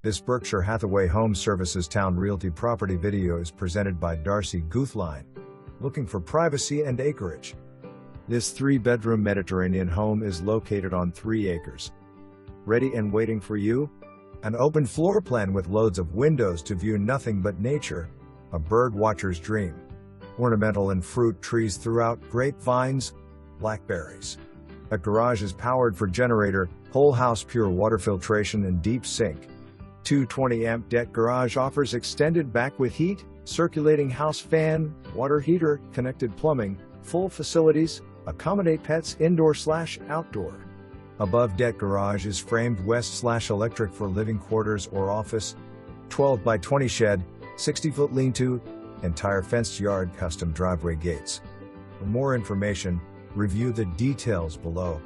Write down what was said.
This Berkshire Hathaway Home Services Towne Realty property video is presented by Darcy Guthline. Looking for privacy and acreage? This 3-bedroom Mediterranean home is located on 3 acres. Ready and waiting for you? An open floor plan with loads of windows to view nothing but nature. A bird watcher's dream. Ornamental and fruit trees throughout, grapevines, blackberries. A garage is powered for generator, whole house pure water filtration and deep sink. 220-amp deck garage offers extended back with heat, circulating house fan, water heater, connected plumbing, full facilities, accommodate pets indoor/outdoor. Above deck garage is framed west/electric for living quarters or office. 12 by 20 shed, 60-foot lean-to, entire fenced yard, custom driveway gates. For more information, review the details below.